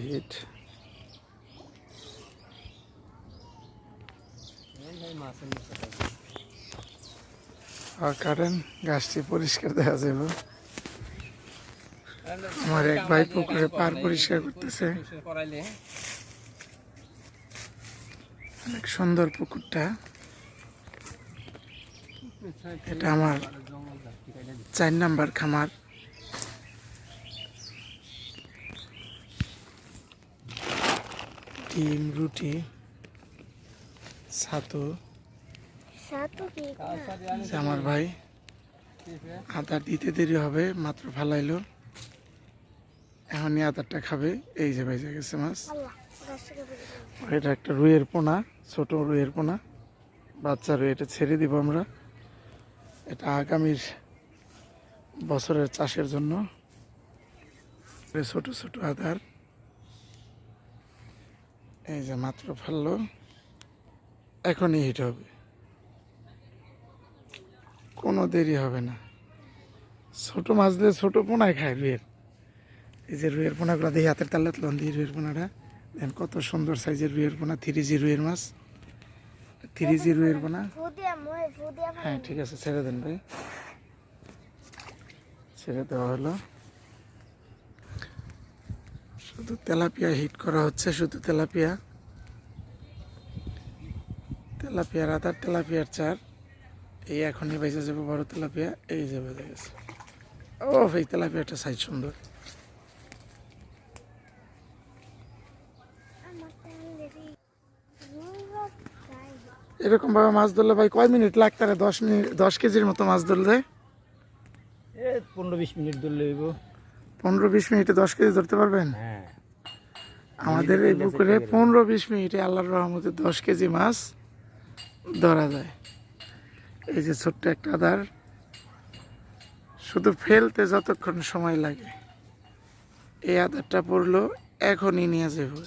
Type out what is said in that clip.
Hit কাটেন গাছটি পরিষ্কার দেখা যাবে। আমার এক ভাই পুকুরে পার পরিষ্কার করতেছে। অনেক সুন্দর পুকুরটা। এটা আমার 4 নাম্বার খামার। ডিম, রুটি, ছাতু। আমার ভাই আদা দিতে দেরি হবে, মাত্র ফালাইলো, এখনই আদারটা খাবে। এই যে ভেজে গেছে মাছ। এটা একটা রুইয়ের পোনা, ছোট রুইয়ের পোনা, বাচ্চা রুই। এটা ছেড়ে দিব আমরা, এটা আগামীর বছরের চাষের জন্য। ছোট ছোট আদার, এই যে মাত্র ফেললো, এখনই হিট হবে, কোনো দেরি হবে না। ছোট মাছ দিয়ে ছোট পোনায় খায় রুইয়ের। এই যে রুইয়ের পোনাগুলো দিয়ে হাতের তালে তুলন দিয়ে রুইয়ের পোনাটা দেন, কত সুন্দর সাইজের রুইয়ের পোনা। 3G রুইয়ের মাছ, 3G রুইয়ের পোনা। হ্যাঁ ঠিক আছে, ছেড়ে দেন ভাই, ছেড়ে দেওয়া হলো। শুধু তেলাপিয়া হিট করা হচ্ছে, শুধু তেলাপিয়া, তেলাপিয়ার আদার, তেলাপিয়ার চার। এই এখনই বেঁচে যাবে বড় তেলাপিয়া। এই যে বেঁচে গেছে। ও এই তেলাপিয়াটা সাইজ সুন্দর। এরকম ভাবে মাছ ধরলে ভাই কয় মিনিট লাগতারে? 10 মিনিট, 10 কেজির মতো মাছ ধরলে 15-20 মিনিট ধরলে 15-20 মিনিটে 10 কেজি ধরতে পারবেন? হ্যাঁ, আমাদের এই পুকুরে 15-20 মিনিটে আল্লাহর রহমতে 10 কেজি মাছ ধরা যায়। এই যে ছোট্ট একটা আদার, শুধু ফেলতে যতক্ষণ সময় লাগে। এই আদারটা পড়লো, এখনই নিয়ে যাবো।